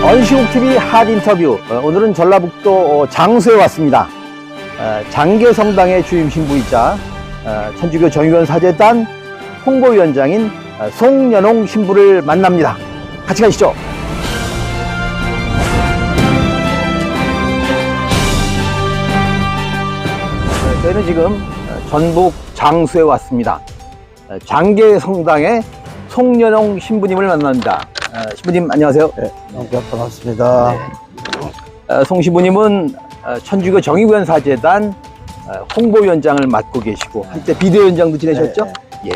언시국TV 핫 인터뷰. 오늘은 전라북도 장수에 왔습니다. 장계성당의 주임 신부이자 천주교 정의원 사제단 홍보위원장인 송연홍 신부를 만납니다. 같이 가시죠. 저희는 지금 전북 장수에 왔습니다. 장계성당의 송연홍 신부님을 만납니다. 신부님 안녕하세요. 네, 반갑습니다. 네. 송 신부님은 천주교 정의원 사제단 홍보위원장을 맡고 계시고 한때 비대위원장도 지내셨죠? 네. 예.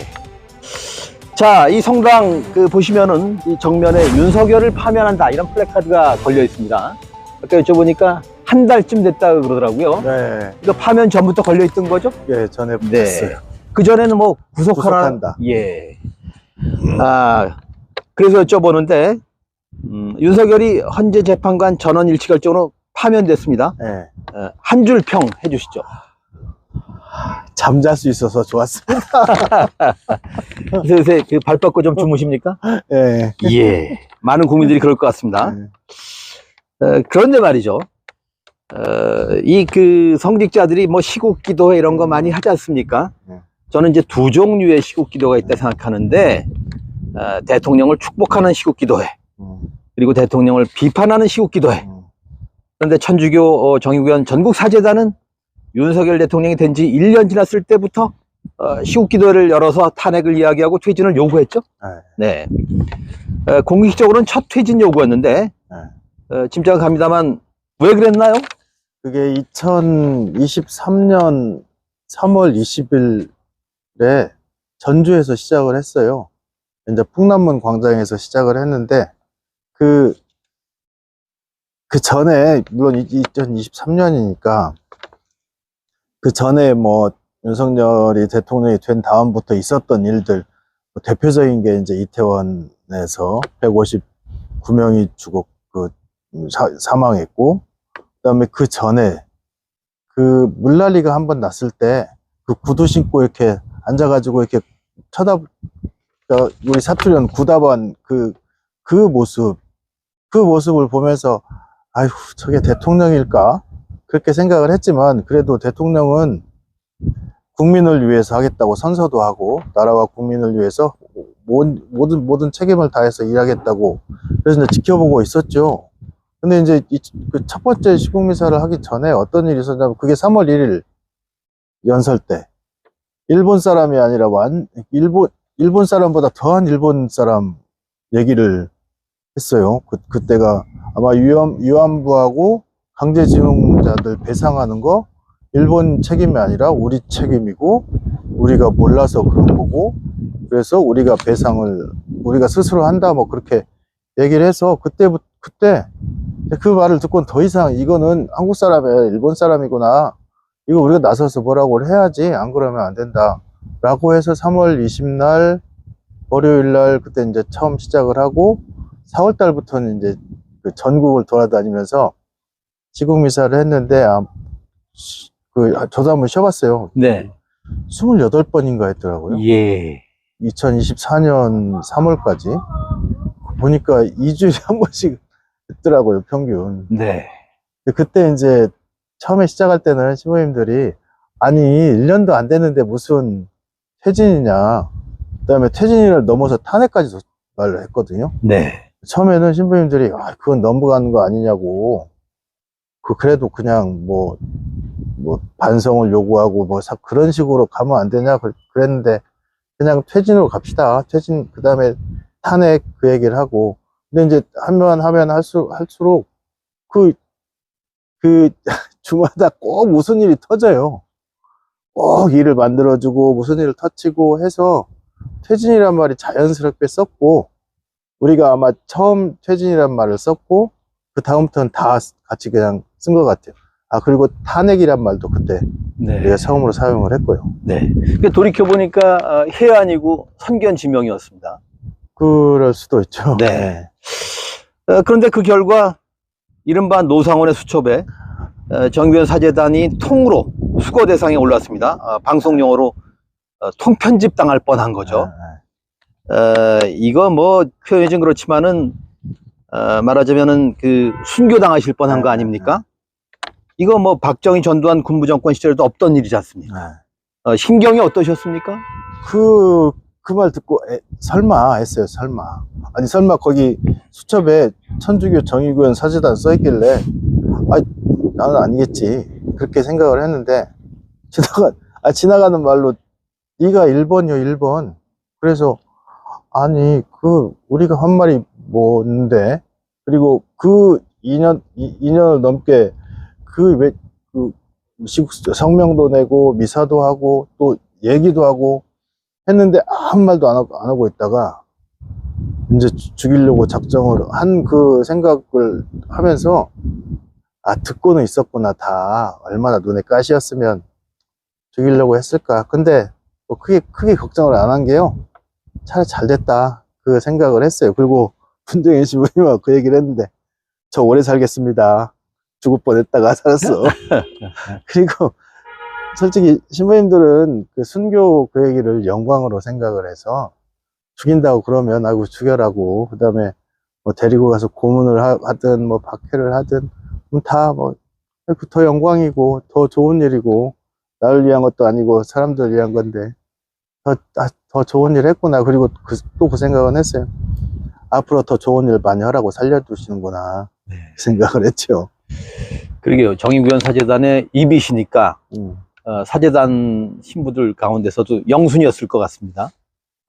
자, 이 성당 보시면은 이 정면에 윤석열을 파면한다 이런 플래카드가 걸려 있습니다. 아까 여쭤보니까 한 달쯤 됐다 그러더라고요. 네. 이거 파면 전부터 걸려 있던 거죠? 예, 전에 봤어요. 네. 그 전에는 뭐 구속한다. 예. 그래서 여쭤보는데 윤석열이 헌재 재판관 전원 일치 결정으로 파면됐습니다. 네. 한 줄 평 해주시죠. 잠잘 수 있어서 좋았습니다. 요새 발 뻗고 좀 주무십니까? 네. 예. 많은 국민들이 그럴 것 같습니다. 네. 그런데 말이죠. 성직자들이 뭐 시국기도회 이런 거 많이 하지 않습니까? 저는 이제 두 종류의 시국기도가 있다 생각하는데, 대통령을 축복하는 시국기도회, 그리고 대통령을 비판하는 시국기도회. 그런데 천주교 정의위원 전국사제단은 윤석열 대통령이 된 지 1년 지났을 때부터 시국기도회를 열어서 탄핵을 이야기하고 퇴진을 요구했죠. 네. 공식적으로는 첫 퇴진 요구였는데 짐작합니다만 왜 그랬나요? 그게 2023년 3월 20일에 전주에서 시작을 했어요. 이제 풍남문 광장에서 시작을 했는데 그 전에 물론 2023년이니까 그 전에 뭐 윤석열이 대통령이 된 다음부터 있었던 일들, 대표적인 게 이제 이태원에서 159명이 사망했고, 그다음에 그 전에 그 물난리가 한번 났을 때 그 구두 신고 이렇게 앉아가지고 이렇게 우리 사투리는 구다반 그 모습을 보면서 아휴 저게 대통령일까 그렇게 생각을 했지만, 그래도 대통령은 국민을 위해서 하겠다고 선서도 하고 나라와 국민을 위해서 모든 책임을 다해서 일하겠다고 그래서 이제 지켜보고 있었죠. 근데 이제 그 첫 번째 시국미사를 하기 전에 어떤 일이 있었냐면, 그게 3월 1일 연설 때 일본 사람이 아니라 일본 사람보다 더한 일본 사람 얘기를 했어요. 그때가 아마 위안부하고 강제징용자들 배상하는 거 일본 책임이 아니라 우리 책임이고, 우리가 몰라서 그런 거고, 그래서 우리가 우리가 스스로 한다 뭐 그렇게 얘기를 해서 그때 그 말을 듣고는 더 이상 이거는 한국 사람이 일본 사람이구나, 이거 우리가 나서서 뭐라고 해야지, 안 그러면 안 된다 라고 해서 3월 20날 월요일 날 그때 이제 처음 시작을 하고, 4월 달부터는 이제 그 전국을 돌아다니면서 시국미사를 했는데, 저도 한번 쉬어봤어요. 네. 28번인가 했더라고요. 예. 2024년 3월까지 보니까 2주일에 한 번씩 했더라고요, 평균. 네. 그때 이제 처음에 시작할 때는 신부님들이 아니 1년도 안 됐는데 무슨 퇴진이냐, 그 다음에 퇴진을 넘어서 탄핵까지 말을 했거든요. 네. 처음에는 신부님들이 그건 넘어가는 거 아니냐고, 그래도 그냥 뭐 반성을 요구하고 뭐 그런 식으로 가면 안 되냐 그랬는데, 그냥 퇴진으로 갑시다. 퇴진, 그 다음에 탄핵 그 얘기를 하고. 근데 이제 하면 할수록 주마다 꼭 무슨 일이 터져요. 꼭 일을 만들어주고 무슨 일을 터치고 해서 퇴진이란 말이 자연스럽게 썼고, 우리가 아마 처음 퇴진이란 말을 썼고 그 다음부터는 다 같이 그냥 쓴 것 같아요. 그리고 탄핵이란 말도 그때 우리가 처음으로 사용을 했고요. 네. 돌이켜보니까 해안이고 선견지명이었습니다. 그럴 수도 있죠. 네. 그런데 그 결과 이른바 노상원의 수첩에 정의위원 사제단이 통으로 수거 대상에 올랐습니다. 방송 용어로 통편집 당할 뻔한 거죠. 이거 뭐 표현이 좀 그렇지만은 말하자면은 그 순교당하실 뻔한 거 아닙니까? 이거 뭐 박정희 전두환 군부정권 시절에도 없던 일이지 않습니까? 심경이 어떠셨습니까? 그 말 듣고 설마 했어요. 설마. 아니 설마 거기 수첩에 천주교 정의구현 사제단 써있길래 나는 아니겠지 그렇게 생각을 했는데 지나가는 말로 네가 1번이요 1번. 그래서 아니 우리가 한 말이 뭔데, 그리고 그 2년을 넘게 성명도 내고 미사도 하고 또 얘기도 하고 했는데 아무 말도 안 하고 있다가 이제 죽이려고 작정을 한 그 생각을 하면서 듣고는 있었구나. 다 얼마나 눈에 가시였으면 죽이려고 했을까. 근데 뭐 크게 걱정을 안 한 게요, 차라리 잘 됐다 그 생각을 했어요. 그리고 분명히 신부님하고 그 얘기를 했는데 저 오래 살겠습니다. 죽을 뻔했다가 살았어. 그리고 솔직히 신부님들은 그 순교 그 얘기를 영광으로 생각을 해서 죽인다고 그러면 아이고 죽여라고, 그 다음에 뭐 데리고 가서 고문을 하든 뭐 박해를 하든 다 뭐 더 영광이고 더 좋은 일이고, 나를 위한 것도 아니고 사람들을 위한 건데 더 좋은 일 했구나. 그리고 또 그 생각은 했어요. 앞으로 더 좋은 일 많이 하라고 살려두시는구나. 그 생각을 했죠. 그러게요. 정의구현 사제단의 입이시니까 사제단 신부들 가운데서도 영순이었을 것 같습니다.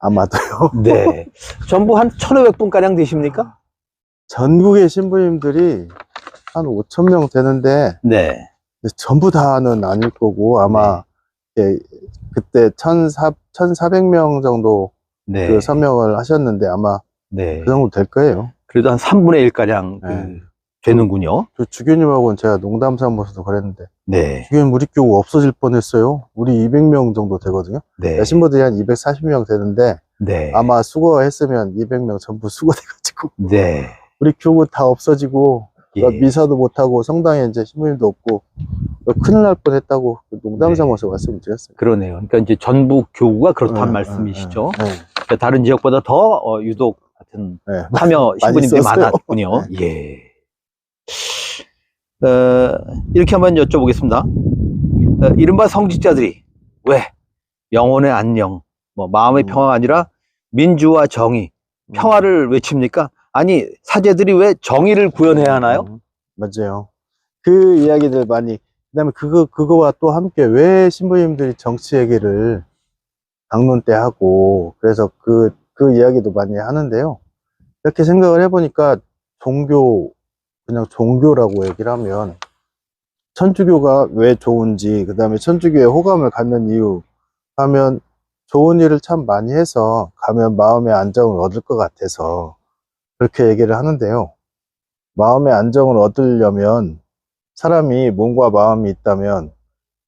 아마도요. 네. 전부 한 1,500분 가량 되십니까? 전국의 신부님들이 한 5,000명 되는데 네. 전부 다는 아닐 거고 아마 그때 1,400명 정도 네. 그 서명을 하셨는데 아마 네. 그 정도 될 거예요. 그래도 한 3분의 1 가량 네. 되는군요. 그 주교님하고는 제가 농담 삼아서도 그랬는데 네. 주교님 우리 교우 없어질 뻔했어요. 우리 200명 정도 되거든요. 네. 신부들이 한 240명 되는데 네. 아마 수거했으면 200명 전부 수거돼가지고 네. 우리 교우 다 없어지고 미사도 못하고 성당에 이제 신부님도 없고 큰일 날 뻔했다고 농담 삼아서 말씀을 드렸어요. 그러네요. 그러니까 이제 전북 교구가 그렇다는 말씀이시죠. 그러니까 다른 지역보다 더 유독 같은 참여 신부님들이 많았군요. 예. 이렇게 한번 여쭤보겠습니다. 이른바 성직자들이 왜 영혼의 안녕, 뭐 마음의 평화가 아니라 민주와 정의, 평화를 외칩니까? 아니, 사제들이 왜 정의를 구현해야 하나요? 맞아요. 그 이야기들 많이, 그다음에 그거와 또 함께 왜 신부님들이 정치 얘기를 강론 때 하고, 그래서 그 이야기도 많이 하는데요. 이렇게 생각을 해보니까 그냥 종교라고 얘기를 하면, 천주교가 왜 좋은지, 그 다음에 천주교에 호감을 갖는 이유 하면, 좋은 일을 참 많이 해서 가면 마음의 안정을 얻을 것 같아서 그렇게 얘기를 하는데요. 마음의 안정을 얻으려면 사람이 몸과 마음이 있다면,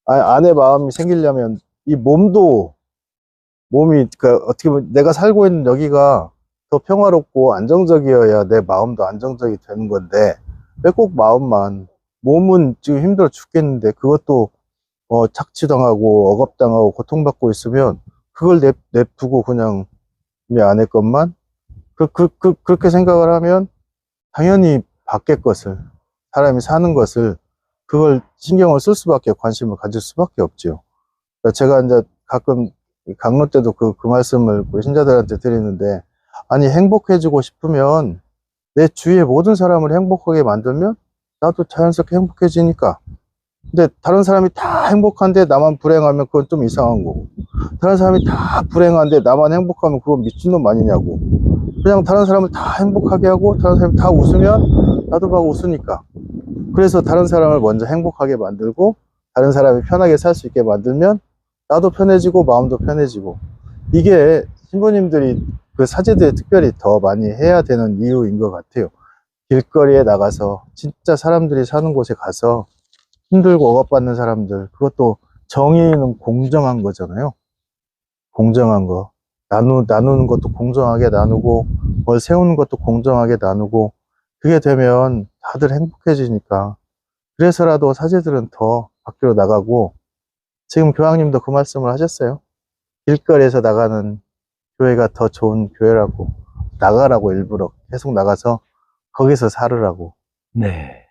안에 마음이 생기려면 이 몸이, 그러니까 어떻게 보면 내가 살고 있는 여기가 더 평화롭고 안정적이어야 내 마음도 안정적이 되는 건데, 왜 꼭 마음만, 몸은 지금 힘들어 죽겠는데 그것도 착취당하고 억압당하고 고통받고 있으면 그걸 냅두고 그냥 내 안의 것만 그렇게 생각을 하면 당연히 밖의 것을, 사람이 사는 것을, 그걸 신경을 쓸 수밖에, 관심을 가질 수밖에 없죠. 그러니까 제가 이제 가끔 강론 때도 그 말씀을 우리 신자들한테 드리는데, 아니 행복해지고 싶으면 내 주위의 모든 사람을 행복하게 만들면 나도 자연스럽게 행복해지니까. 근데 다른 사람이 다 행복한데 나만 불행하면 그건 좀 이상한 거고, 다른 사람이 다 불행한데 나만 행복하면 그건 미친놈 아니냐고. 그냥 다른 사람을 다 행복하게 하고 다른 사람이 다 웃으면 나도 막 웃으니까. 그래서 다른 사람을 먼저 행복하게 만들고 다른 사람이 편하게 살 수 있게 만들면 나도 편해지고 마음도 편해지고, 이게 신부님들이 그 사제들이 특별히 더 많이 해야 되는 이유인 것 같아요. 길거리에 나가서 진짜 사람들이 사는 곳에 가서 힘들고 억압받는 사람들, 그것도 정의는 공정한 거잖아요. 공정한 거. 나누는 것도 공정하게 나누고, 뭘 세우는 것도 공정하게 나누고, 그게 되면 다들 행복해지니까. 그래서라도 사제들은 더 밖으로 나가고, 지금 교황님도 그 말씀을 하셨어요. 길거리에서 나가는 교회가 더 좋은 교회라고, 나가라고 일부러 계속 나가서 거기서 살으라고. 네.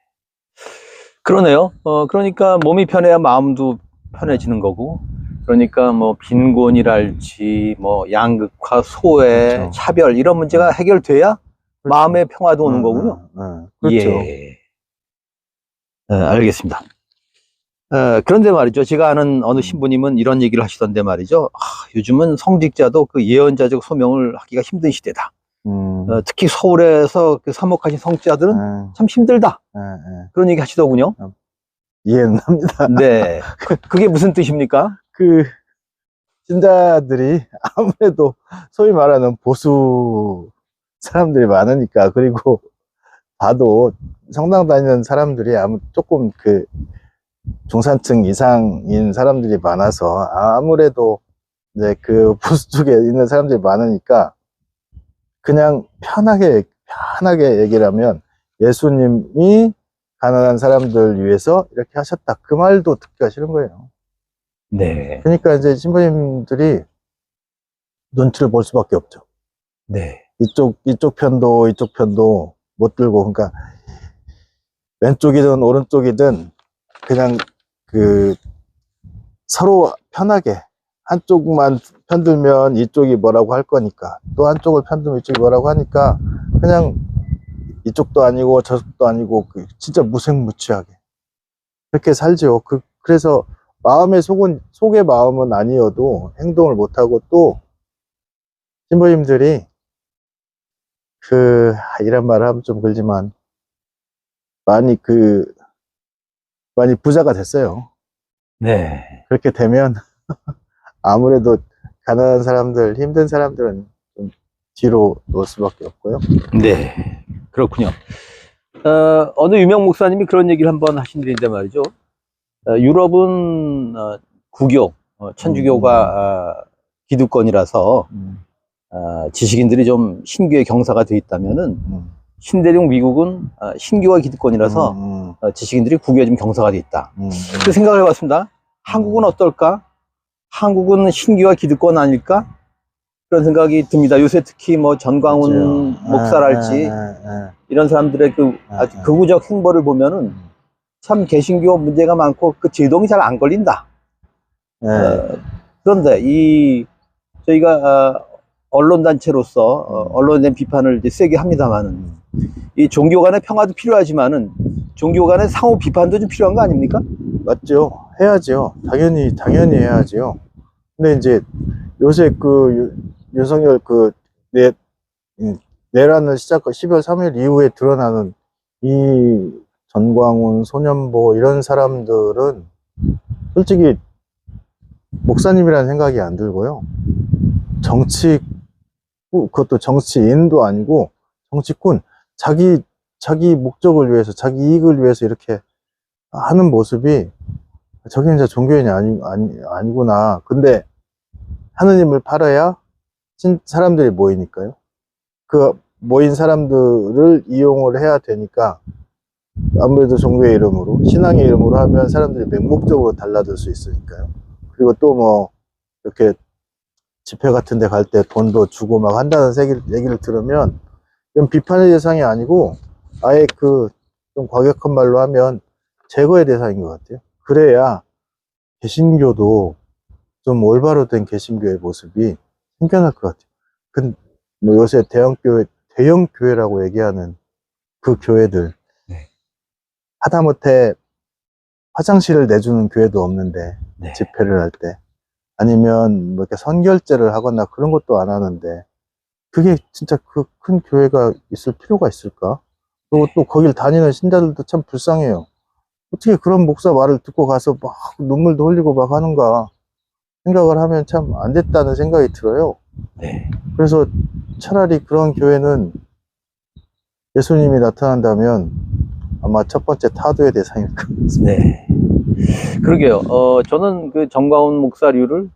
그러네요. 그러니까 몸이 편해야 마음도 편해지는 거고, 그러니까 뭐 빈곤이랄지, 뭐 양극화, 소외, 그렇죠. 차별, 이런 문제가 해결돼야 그렇죠. 마음의 평화도 오는 거군요. 그렇죠. 예. 알겠습니다. 그런데 말이죠. 제가 아는 어느 신부님은 이런 얘기를 하시던데 말이죠. 요즘은 성직자도 그 예언자적 소명을 하기가 힘든 시대다. 특히 서울에서 그 사목하신 성직자들은 참 힘들다. 그런 얘기 하시더군요. 이해는 합니다. 네. 그게 무슨 뜻입니까? 그 신자들이 아무래도 소위 말하는 보수 사람들이 많으니까, 그리고 봐도 성당 다니는 사람들이 조금 그 중산층 이상인 사람들이 많아서, 아무래도 이제 그 보수 쪽에 있는 사람들이 많으니까 그냥 편하게 얘기를 하면 예수님이 가난한 사람들 위해서 이렇게 하셨다, 그 말도 듣기가 싫은 거예요. 네. 그러니까 이제 신부님들이 눈치를 볼 수밖에 없죠. 네. 이쪽 편도 못 들고, 그러니까 왼쪽이든 오른쪽이든 그냥 그 서로 편하게, 한쪽만 편들면 이쪽이 뭐라고 할 거니까, 또 한쪽을 편들면 이쪽이 뭐라고 하니까 그냥 이쪽도 아니고 저쪽도 아니고 진짜 무색무취하게 그렇게 살죠. 그래서 속의 마음은 아니어도 행동을 못하고, 또 신부님들이 이런 말을 하면 좀 그렇지만 많이 부자가 됐어요. 네. 그렇게 되면 아무래도 가난한 사람들, 힘든 사람들은 좀 뒤로 놓을 수밖에 없고요. 네. 그렇군요. 어느 유명 목사님이 그런 얘기를 한번 하신 일인데 말이죠. 유럽은 구교, 천주교가 기득권이라서 지식인들이 좀 신교의 경사가 돼 있다면은 신대륙 미국은 신교가 기득권이라서 지식인들이 구교에 좀 경사가 돼 있다. 그 생각을 해봤습니다. 한국은 어떨까? 한국은 신교가 기득권 아닐까? 그런 생각이 듭니다. 요새 특히 뭐 전광훈 목사랄지 이런 사람들의 아주 극우적 행보를 보면은 참 개신교 문제가 많고 그 제동이 잘 안 걸린다. 그런데 저희가 언론단체로서 언론에 대한 비판을 이제 세게 합니다만은 이 종교 간의 평화도 필요하지만은 종교 간의 상호 비판도 좀 필요한 거 아닙니까? 맞죠. 해야죠. 당연히 해야죠. 근데 이제 요새 윤석열 내란을 시작한 12월 3일 이후에 드러나는 이 전광훈, 소년보 이런 사람들은 솔직히 목사님이라는 생각이 안 들고요. 그것도 정치인도 아니고 정치꾼, 자기 목적을 위해서, 자기 이익을 위해서 이렇게 하는 모습이, 저게 이제 종교인이 아니구나. 근데 하느님을 팔아야 사람들이 모이니까요. 그 모인 사람들을 이용을 해야 되니까 아무래도 종교의 이름으로, 신앙의 이름으로 하면 사람들이 맹목적으로 달라들 수 있으니까요. 그리고 또 뭐 이렇게 집회 같은 데 갈 때 돈도 주고 막 한다는 얘기를 들으면 이건 비판의 대상이 아니고 아예 좀 과격한 말로 하면 제거의 대상인 것 같아요. 그래야 개신교도 좀 올바로 된 개신교의 모습이 생겨날 것 같아요. 뭐 요새 대형 교회라고 얘기하는 그 교회들, 하다못해 화장실을 내주는 교회도 없는데, 집회를 할 때, 아니면 뭐 이렇게 선결제를 하거나 그런 것도 안 하는데, 그게 진짜 큰 교회가 있을 필요가 있을까? 그리고 또 거길 다니는 신자들도 참 불쌍해요. 어떻게 그런 목사 말을 듣고 가서 막 눈물도 흘리고 막 하는가 생각을 하면 참 안 됐다는 생각이 들어요. 그래서 차라리 그런 교회는 예수님이 나타난다면 아마 첫 번째 타도의 대상일 것 같습니다. 네. 그러게요. 저는 그 정광훈 목사류를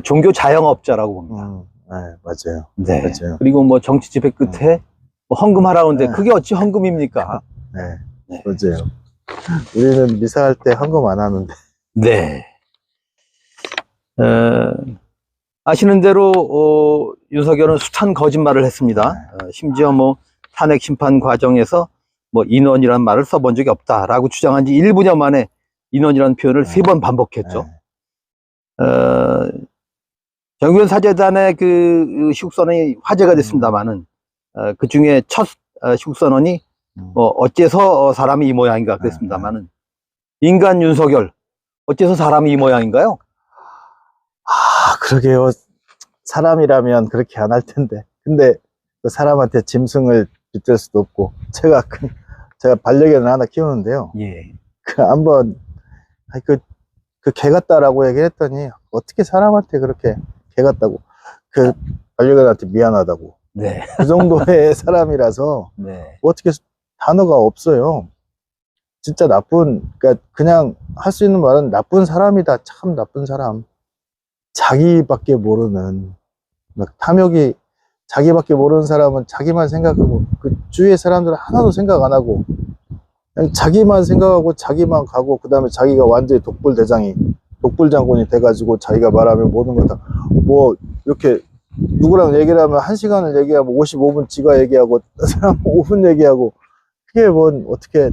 종교 자영업자라고 봅니다. 네, 맞아요. 네. 맞아요. 그리고 뭐 정치 집회 끝에 뭐 헌금하라는데 그게 어찌 헌금입니까? 네, 맞아요. 우리는 미사할 때 헌금 안 하는데. 네. 아시는 대로 윤석열은 숱한 거짓말을 했습니다. 심지어 뭐 탄핵 심판 과정에서 뭐 인원이라는 말을 써본 적이 없다라고 주장한 지 1분여 만에 인원이라는 표현을 3번 반복했죠. 정의원 사재단의 그 시국선언이 화제가 됐습니다만은 그 중에 첫 시국선언이 뭐 어째서 사람이 이 모양인가 그랬습니다만은 인간 윤석열 어째서 사람이 이 모양인가요? 아, 그러게요. 사람이라면 그렇게 안 할 텐데. 근데 그 사람한테 짐승을 빗댈 수도 없고. 제가 반려견을 하나 키우는데요. 예. 한번, 그 개 같다라고 얘기를 했더니, 어떻게 사람한테 그렇게 개 같다고. 그 반려견한테 미안하다고. 네. 그 정도의 사람이라서, 네. 어떻게 단어가 없어요. 진짜 그러니까 그냥 할 수 있는 말은 나쁜 사람이다. 참 나쁜 사람. 자기밖에 모르는, 막 탐욕이, 자기밖에 모르는 사람은 자기만 생각하고, 그 주위의 사람들은 하나도 생각 안 하고, 그냥 자기만 생각하고, 자기만 가고, 그 다음에 자기가 완전히 독불장군이 돼가지고, 자기가 말하면 모든 거 다, 뭐, 이렇게, 누구랑 얘기를 하면 1시간을 얘기하고, 55분 지가 얘기하고, 사람 5분 얘기하고, 그게 뭔, 어떻게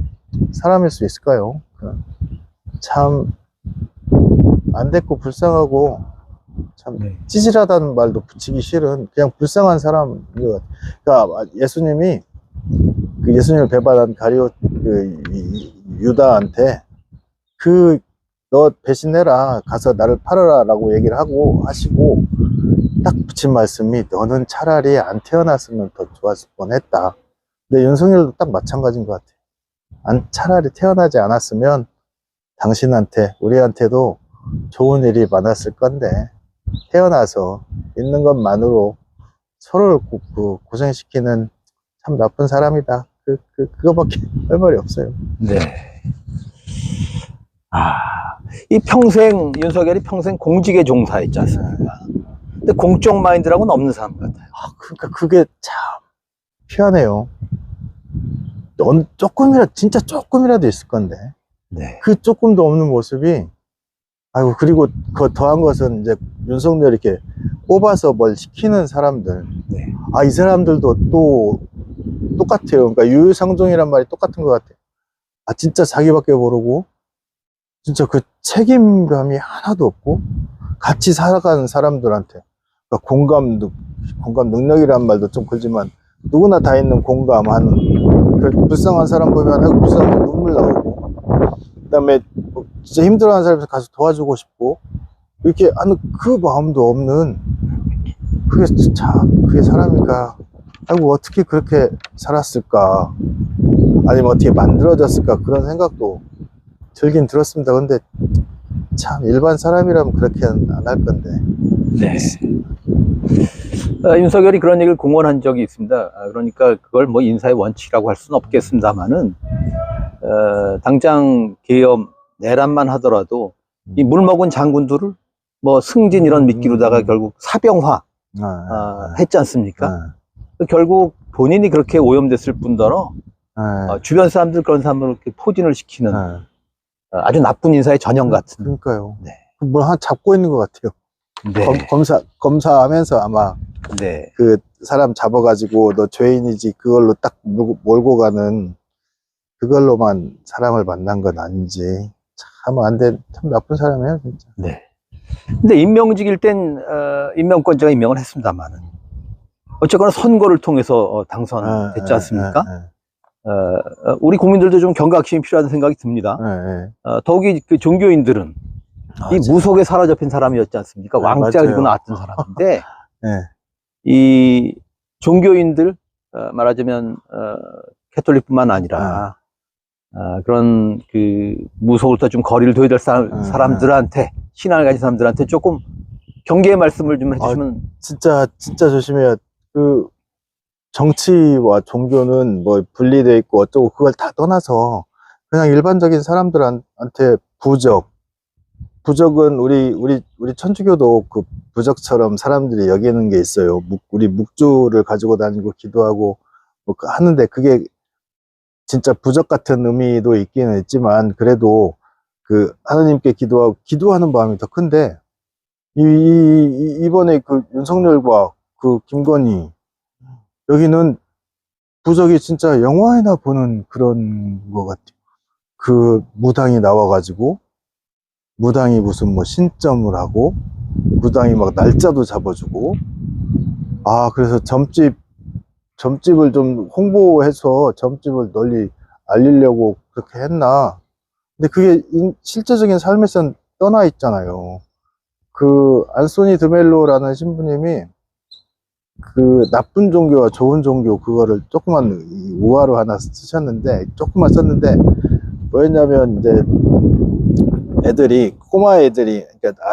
사람일 수 있을까요? 참, 안 됐고, 불쌍하고, 참 찌질하다는 말도 붙이기 싫은 그냥 불쌍한 사람인 것 같아요. 그러니까 예수님을 배반한 유다한테 너 배신해라 가서 나를 팔아라 라고 얘기를 하시고 딱 붙인 말씀이 너는 차라리 안 태어났으면 더 좋았을 뻔했다. 근데 윤석열도 딱 마찬가지인 것 같아요. 차라리 태어나지 않았으면 당신한테 우리한테도 좋은 일이 많았을 건데 태어나서 있는 것만으로 서로를 고생시키는 참 나쁜 사람이다. 그거밖에 할 말이 없어요. 네. 윤석열이 평생 공직에 종사했지 않습니까? 근데 공적 마인드라고는 없는 사람 같아요. 그러니까 그게 참 희한해요. 진짜 조금이라도 있을 건데. 네. 그 조금도 없는 모습이 아이고, 그리고 그 더한 것은 이제 윤석열 이렇게 뽑아서 뭘 시키는 사람들. 네. 이 사람들도 또 똑같아요. 그러니까 유유상종이란 말이 똑같은 것 같아요. 진짜 자기밖에 모르고, 진짜 그 책임감이 하나도 없고, 같이 살아가는 사람들한테, 그러니까 공감 능력이란 말도 좀 그렇지만, 누구나 다 있는 공감하는, 그 불쌍한 사람 보면, 아이고, 불쌍한 눈물 나오고, 그 다음에 진짜 힘들어하는 사람한테 가서 도와주고 싶고 이렇게 하는 그 마음도 없는 그게 사람인가. 아이고 어떻게 그렇게 살았을까 아니면 어떻게 만들어졌을까 그런 생각도 들긴 들었습니다. 근데 참 일반 사람이라면 그렇게는 안 할 건데. 네. 윤석열이 그런 얘기를 공언한 적이 있습니다. 그러니까 그걸 뭐 인사의 원칙이라고 할 수는 없겠습니다만은 당장 계엄 내란만 하더라도 이 물먹은 장군들을 뭐 승진 이런 미끼로다가 결국 사병화 했지 않습니까? 결국 본인이 그렇게 오염됐을 뿐더러 주변 사람들 그런 사람을 이렇게 포진을 시키는 아주 나쁜 인사의 전형 같은. 그러니까요. 네. 뭘 하나 잡고 있는 것 같아요. 네. 검사하면서 아마 네. 그 사람 잡아가지고 너 죄인이지 그걸로 딱 몰고 가는 그걸로만 사람을 만난 건 아닌지 참 참 나쁜 사람이에요 진짜. 네. 근데 임명직일 땐 임명권자가 임명을 했습니다만은 어쨌거나 선거를 통해서 당선됐지 않습니까? 우리 국민들도 좀 경각심이 필요하다는 생각이 듭니다. 더욱이 그 종교인들은 이 무속에 사로잡힌 사람이었지 않습니까? 왕자 그리고 나왔던 사람인데 이 종교인들 말하자면 캐톨릭뿐만 아니라 그런 그 무속으로부터 좀 거리를 둬야 될 사람들한테 신앙을 가진 사람들한테 조금 경계의 말씀을 좀 해주시면. 진짜 조심해야. 그 정치와 종교는 뭐 분리되어 있고 어쩌고 그걸 다 떠나서 그냥 일반적인 사람들한테 부적은 우리 천주교도 그 부적처럼 사람들이 여기는 게 있어요. 우리 묵주를 가지고 다니고 기도하고 뭐 하는데 그게 진짜 부적 같은 의미도 있기는 있지만 그래도 그 하나님께 기도하는 마음이 더 큰데 이번에 그 윤석열과 그 김건희 여기는 부적이 진짜 영화에나 보는 그런 것 같아요. 그 무당이 나와가지고, 무당이 무슨 뭐 신점을 하고, 무당이 막 날짜도 잡아주고, 그래서 점집을 좀 홍보해서 점집을 널리 알리려고 그렇게 했나. 근데 그게 실제적인 삶에선 떠나 있잖아요. 그 안소니 드멜로라는 신부님이 그 나쁜 종교와 좋은 종교 그거를 조그만 우화로 하나 쓰셨는데, 조그만 썼는데 뭐였냐면, 이제 애들이, 꼬마 애들이, 그러니까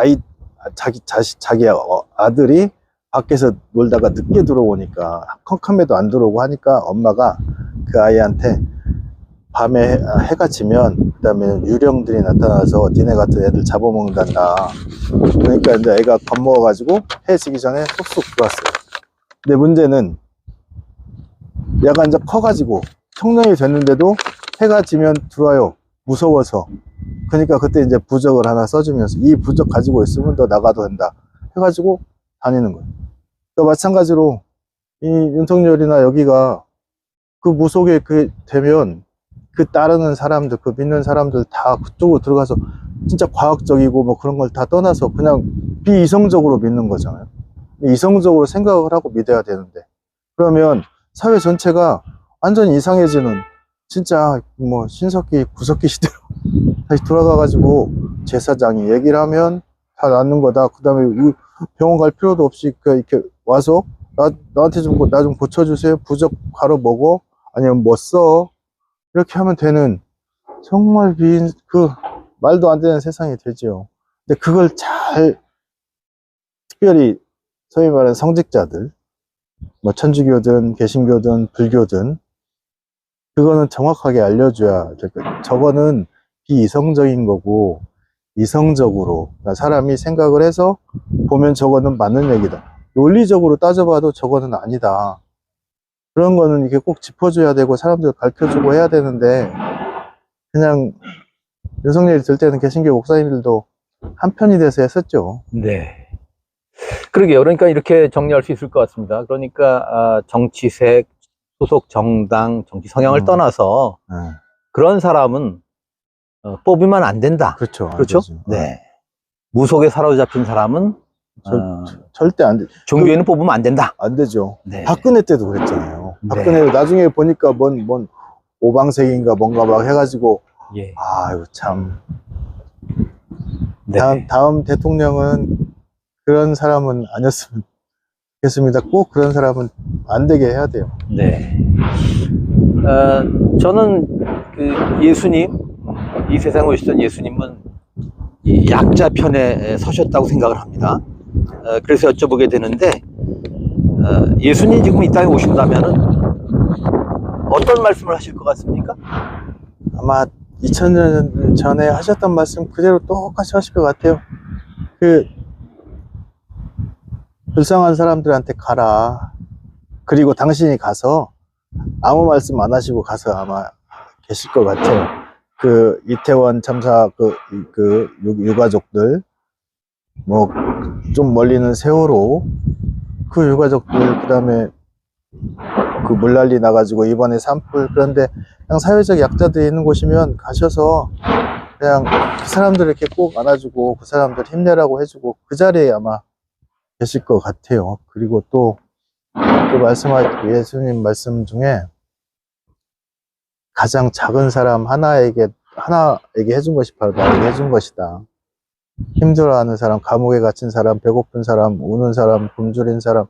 자기 아들이 밖에서 놀다가 늦게 들어오니까 컴컴에도 안 들어오고 하니까 엄마가 그 아이한테 밤에 해가 지면 그 다음에 유령들이 나타나서 니네 같은 애들 잡아먹는단다. 그러니까 이제 애가 겁먹어가지고 해 지기 전에 쏙쏙 들어왔어요. 근데 문제는 얘가 이제 커가지고 청년이 됐는데도 해가 지면 들어와요. 무서워서. 그러니까 그때 이제 부적을 하나 써주면서 이 부적 가지고 있으면 너 나가도 된다 해가지고 다니는 거예요. 그러니까 마찬가지로 이 윤석열이나 여기가 그 무속에 그 되면 그 따르는 사람들, 그 믿는 사람들 다 그쪽으로 들어가서 진짜 과학적이고 뭐 그런 걸 다 떠나서 그냥 비이성적으로 믿는 거잖아요. 이성적으로 생각을 하고 믿어야 되는데, 그러면 사회 전체가 완전히 이상해지는, 진짜 뭐 신석기 구석기 시대로 다시 돌아가가지고 제사장이 얘기를 하면 다 낫는 거다. 그 다음에 병원 갈 필요도 없이 이렇게 와서 나한테 나 좀 고쳐주세요. 부적 가로 먹어. 아니면 뭐 써. 이렇게 하면 되는, 정말 말도 안 되는 세상이 되죠. 근데 그걸 특별히 소위 말하는 성직자들, 뭐 천주교든 개신교든 불교든, 그거는 정확하게 알려줘야 될 거예요. 저거는 비이성적인 거고, 이성적으로, 그러니까 사람이 생각을 해서 보면 저거는 맞는 얘기다. 논리적으로 따져봐도 저거는 아니다. 그런 거는 이렇게 꼭 짚어줘야 되고 사람들 가르쳐주고 해야 되는데, 그냥 윤석열이 들 때는 개신교 목사님들도 한편이 돼서 했었죠. 네. 그러게요. 그러니까 이렇게 정리할 수 있을 것 같습니다. 그러니까 정치색, 소속 정당, 정치 성향을 떠나서 그런 사람은 뽑으면 안 된다. 그렇죠. 그렇죠? 네. 무속에 사로잡힌 사람은 절대 안 돼. 종교에는 뽑으면 안 된다. 안 되죠. 네. 박근혜 때도 그랬잖아요. 네. 박근혜 나중에 보니까 뭔 오방색인가 뭔가 막 해가지고, 예. 아유 참. 네. 다음 대통령은 그런 사람은 아니었으면 좋겠습니다. 꼭 그런 사람은 안 되게 해야 돼요. 네. 저는 그 예수님, 이 세상에 오시던 예수님은 이 약자 편에 서셨다고 생각을 합니다. 그래서 여쭤보게 되는데, 예수님 지금 이 땅에 오신다면은 어떤 말씀을 하실 것 같습니까? 아마 2000년 전에 하셨던 말씀 그대로 똑같이 하실 것 같아요. 불쌍한 사람들한테 가라. 그리고 당신이 가서 아무 말씀 안 하시고 가서 아마 계실 것 같아요. 그 이태원 참사 그 유가족들, 뭐 좀 멀리는 세월호 그 유가족들, 그 다음에 그 물난리 나가지고 이번에 산불, 그런데 그냥 사회적 약자들이 있는 곳이면 가셔서 그냥 그 사람들 이렇게 꼭 안아주고 그 사람들 힘내라고 해주고 그 자리에 아마 계실 것 같아요. 그리고 또 그 말씀하신 예수님 말씀 중에 가장 작은 사람 하나에게 해준 것이 바로 나에게 해준 것이다. 힘들어하는 사람, 감옥에 갇힌 사람, 배고픈 사람, 우는 사람, 굶주린 사람,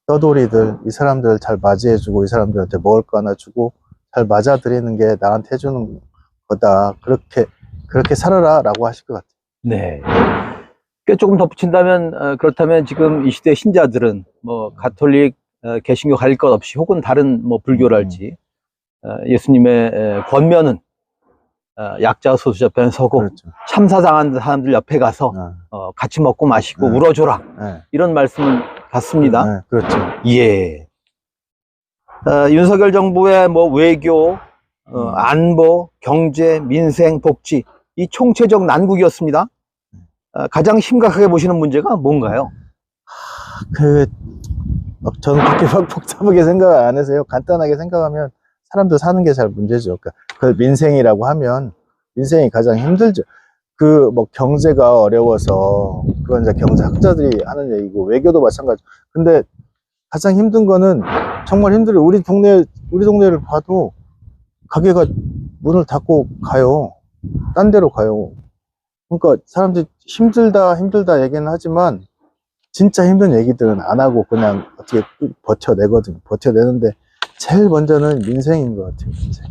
떠돌이들, 이 사람들을 잘 맞이해주고 이 사람들한테 먹을 거 하나 주고 잘 맞아들이는 게 나한테 해주는 거다. 그렇게 살아라 라고 하실 것 같아요. 네. 조금 덧붙인다면, 그렇다면 지금 이 시대 신자들은 뭐 가톨릭, 개신교 가릴 것 없이 혹은 다른 뭐 불교랄지 예수님의 권면은 약자 소수자 편에 서고, 그렇죠. 참사당한 사람들 옆에 가서 같이 먹고 마시고 울어줘라, 이런 말씀을 받습니다. 그렇죠. 예. 윤석열 정부의 뭐 외교, 안보, 경제, 민생, 복지, 이 총체적 난국이었습니다. 가장 심각하게 보시는 문제가 뭔가요? 저는 그렇게 막 복잡하게 생각 안 해서요. 간단하게 생각하면 사람들 사는 게 잘 문제죠. 그러니까 그걸 민생이라고 하면 민생이 가장 힘들죠. 그 뭐 경제가 어려워서 그건 이제 경제학자들이 하는 얘기고 외교도 마찬가지. 근데 가장 힘든 거는 정말 힘들어요. 우리 동네를 봐도 가게가 문을 닫고 가요. 딴 데로 가요. 그러니까 사람들이 힘들다 얘기는 하지만 진짜 힘든 얘기들은 안 하고 그냥 어떻게 버텨내거든요. 버텨내는데 제일 먼저는 민생인 것 같아요. 민생.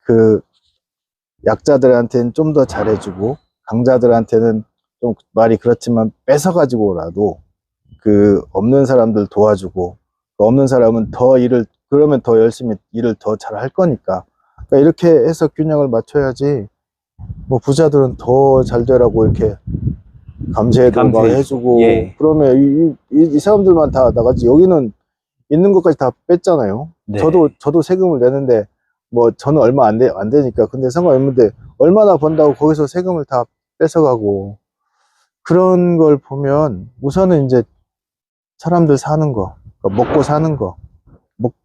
그 약자들한테는 좀 더 잘해주고 강자들한테는 좀 말이 그렇지만 뺏어가지고라도 그 없는 사람들 도와주고 그 없는 사람은 그러면 더 열심히 일을 더 잘 할 거니까. 그러니까 이렇게 해서 균형을 맞춰야지. 뭐 부자들은 더 잘 되라고 이렇게 감세도 막 해주고 예. 그러면 이 사람들만 다 나가지. 여기는 있는 것까지 다 뺐잖아요. 네. 저도 세금을 내는데 뭐 저는 얼마 안 되니까. 근데 상관없는데 얼마나 번다고 거기서 세금을 다 뺏어가고. 그런 걸 보면 우선은 이제 사람들 사는 거, 그러니까 먹고 사는 거,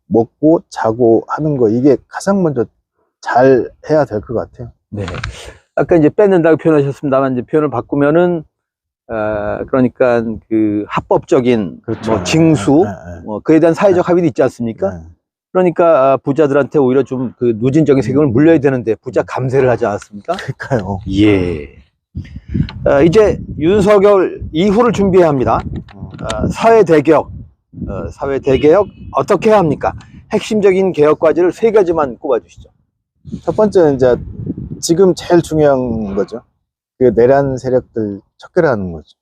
먹고 자고 하는 거, 이게 가장 먼저 잘 해야 될 것 같아요. 네. 아까 이제 뺏는다고 표현하셨습니다만, 이제 표현을 바꾸면은, 그러니까 그 합법적인 그렇죠. 뭐 징수, 네. 뭐 그에 대한 사회적 합의도 있지 않습니까? 네. 그러니까 부자들한테 오히려 좀 그 누진적인 세금을 물려야 되는데 부자 감세를 하지 않았습니까? 그러니까요. 예. 이제 윤석열 이후를 준비해야 합니다. 사회 대개혁 어떻게 해야 합니까? 핵심적인 개혁 과제를 3가지만 꼽아주시죠. 첫 번째는 이제 지금 제일 중요한 거죠. 그 내란 세력들 척결하는 거죠.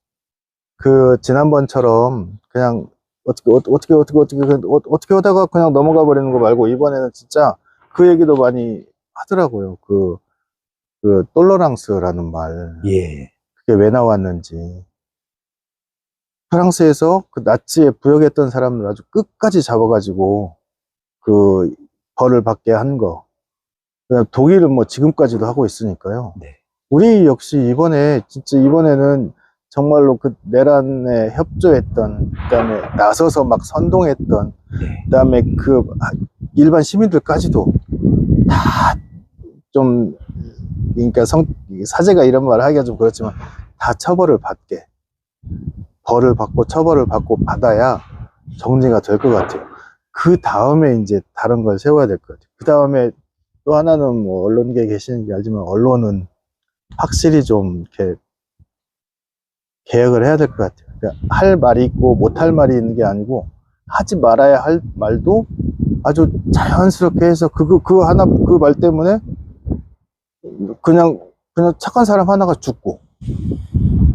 그 지난번처럼 그냥 어떻게 하다가 그냥 넘어가 버리는 거 말고 이번에는 진짜 그 얘기도 많이 하더라고요. 그 똘러랑스라는 말. 예. 그게 왜 나왔는지. 프랑스에서 그 나치에 부역했던 사람들 아주 끝까지 잡아가지고 그 벌을 받게 한 거. 그다음 독일은 뭐 지금까지도 하고 있으니까요. 네. 우리 역시 이번에는 정말로 그 내란에 협조했던, 그다음에 나서서 막 선동했던, 네. 그다음에 그 일반 시민들까지도 다 좀, 그러니까 사제가 이런 말을 하기가 좀 그렇지만 다 처벌을 받게, 벌을 받고 처벌을 받고 받아야 정리가 될 것 같아요. 그 다음에 이제 다른 걸 세워야 될 것 같아요. 그 다음에 또 하나는 뭐 언론계에 계시는지 알지만 언론은 확실히 좀 이렇게 개혁을 해야 될 것 같아요. 그러니까 할 말이 있고 못할 말이 있는 게 아니고 하지 말아야 할 말도 아주 자연스럽게 해서 그 말 때문에 그냥 착한 사람 하나가 죽고,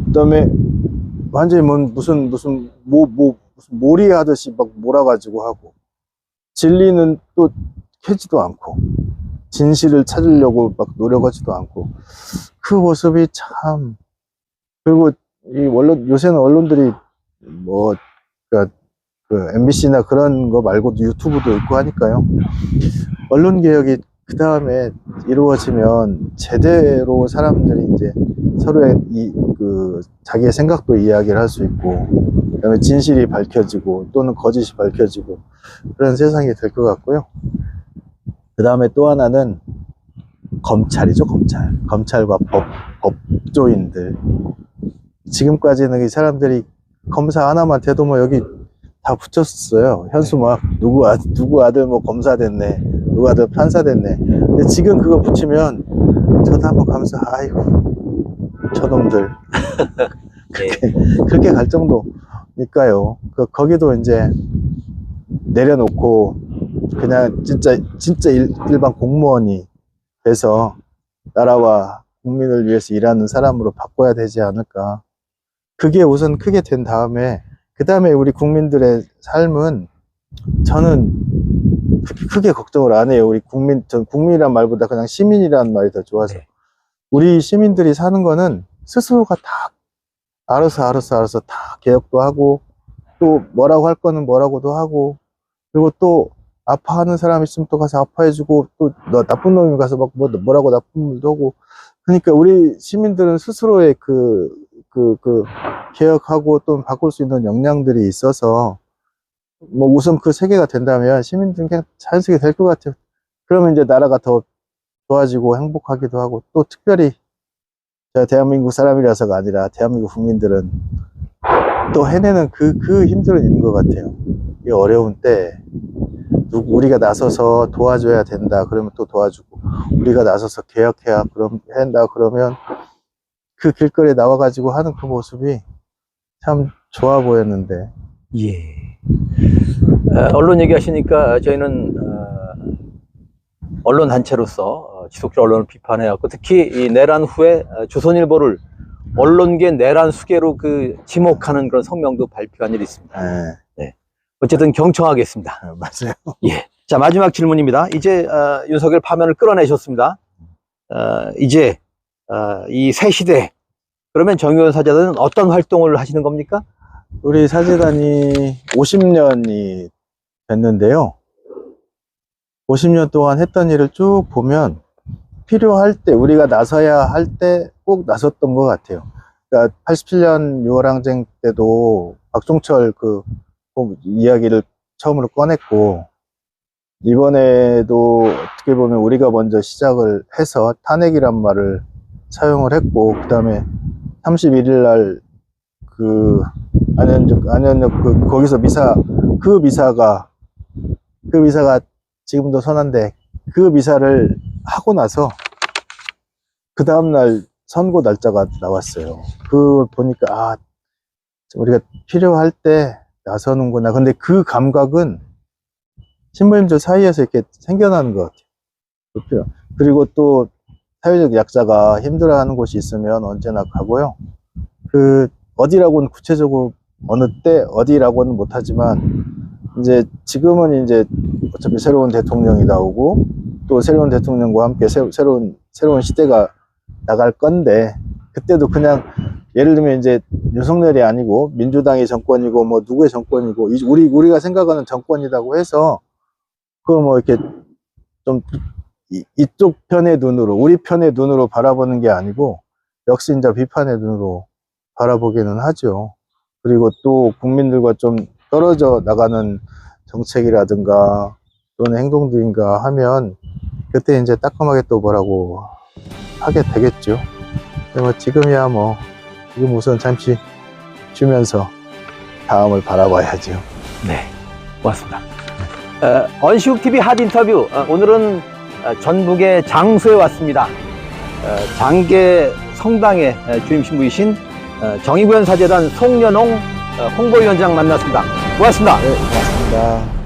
그다음에 완전히 무슨 몰이 하듯이 막 몰아가지고 하고, 진리는 또 캐지도 않고 진실을 찾으려고 막 노력하지도 않고, 그 모습이 참. 그리고 요새는 언론들이 뭐 그러니까 그 MBC나 그런 거 말고도 유튜브도 있고 하니까요. 언론 개혁이 그 다음에 이루어지면 제대로 사람들이 이제 서로의 자기의 생각도 이야기를 할 수 있고, 그다음에 진실이 밝혀지고 또는 거짓이 밝혀지고 그런 세상이 될 것 같고요. 그 다음에 또 하나는 검찰이죠. 검찰과 법조인들. 지금까지는 이 사람들이 검사 하나만 돼도 뭐 여기 다 붙였어요. 현수막. 누구 아들 뭐 검사 됐네, 누구 아들 판사 됐네. 근데 지금 그거 붙이면 저도 한번 가면서 아이고 저놈들 그렇게 갈 정도니까요. 거기도 이제 내려놓고 그냥 진짜 일반 공무원이 돼서 나라와 국민을 위해서 일하는 사람으로 바꿔야 되지 않을까. 그게 우선 크게 된 다음에, 그 다음에 우리 국민들의 삶은 저는 크게 걱정을 안 해요. 전 국민이란 말보다 그냥 시민이라는 말이 더 좋아서. 네. 우리 시민들이 사는 거는 스스로가 다 알아서 다 개혁도 하고, 또 뭐라고 할 거는 뭐라고도 하고, 그리고 또 아파하는 사람 있으면 또 가서 아파해주고, 또 나쁜 놈이 가서 막 뭐라고 나쁜 말도 하고. 그러니까 우리 시민들은 스스로의 개혁하고 또 바꿀 수 있는 역량들이 있어서 뭐 우선 그 세계가 된다면 시민들은 그냥 자연스럽게 될 것 같아요. 그러면 이제 나라가 더 좋아지고 행복하기도 하고, 또 특별히 제가 대한민국 사람이라서가 아니라 대한민국 국민들은 또 해내는 그 힘들은 있는 것 같아요. 이 어려운 때 우리가 나서서 도와줘야 된다 그러면 또 도와주고, 우리가 나서서 개혁해야 한다 그러면 그 길거리에 나와가지고 하는 그 모습이 참 좋아 보였는데. 예. 언론 얘기하시니까 저희는 언론 단체로서 지속적으로 언론을 비판해왔고, 특히 이 내란 후에 조선일보를 언론계 내란 수괴로 지목하는 그런 성명도 발표한 일이 있습니다. 네. 어쨌든 경청하겠습니다. 맞아요. 예. 자, 마지막 질문입니다. 이제 윤석열 파면을 끌어내셨습니다. 이제 이 새 시대, 그러면 정의원 사제단은 어떤 활동을 하시는 겁니까? 우리 사제단이 50년이 됐는데요. 50년 동안 했던 일을 쭉 보면 필요할 때, 우리가 나서야 할 때 꼭 나섰던 것 같아요. 그러니까 87년 6월 항쟁 때도 박종철 이야기를 처음으로 꺼냈고, 이번에도 어떻게 보면 우리가 먼저 시작을 해서 탄핵이란 말을 사용을 했고, 그 다음에 31일 날 안현역 거기서 그 미사가 지금도 선한데, 그 미사를 하고 나서 그 다음날 선고 날짜가 나왔어요. 그걸 보니까 우리가 필요할 때 나서는구나. 근데 그 감각은 신부님들 사이에서 이렇게 생겨나는 것 같아요. 그리고 또 사회적 약자가 힘들어하는 곳이 있으면 언제나 가고요. 어디라고는 구체적으로 어느 때 어디라고는 못하지만, 이제 지금은 이제 어차피 새로운 대통령이 나오고, 또 새로운 대통령과 함께 새로운 시대가 나갈 건데, 그때도 그냥 예를 들면 이제 윤석열이 아니고 민주당의 정권이고 뭐 누구의 정권이고 우리가 생각하는 정권이라고 해서 뭐 이렇게 좀 이쪽 편의 눈으로, 우리 편의 눈으로 바라보는 게 아니고 역시 이제 비판의 눈으로 바라보기는 하죠. 그리고 또 국민들과 좀 떨어져 나가는 정책이라든가 또는 행동들인가 하면 그때 이제 따끔하게 또 뭐라고 하게 되겠죠. 뭐 지금이야 지금 우선 잠시 쉬면서 다음을 바라봐야죠. 네, 고맙습니다. 언시국TV 핫 인터뷰, 오늘은 전북의 장소에 왔습니다. 장계 성당의 주임 신부이신 정의구현 사제단 송연홍 홍보위원장 만났습니다. 고맙습니다. 네, 고맙습니다.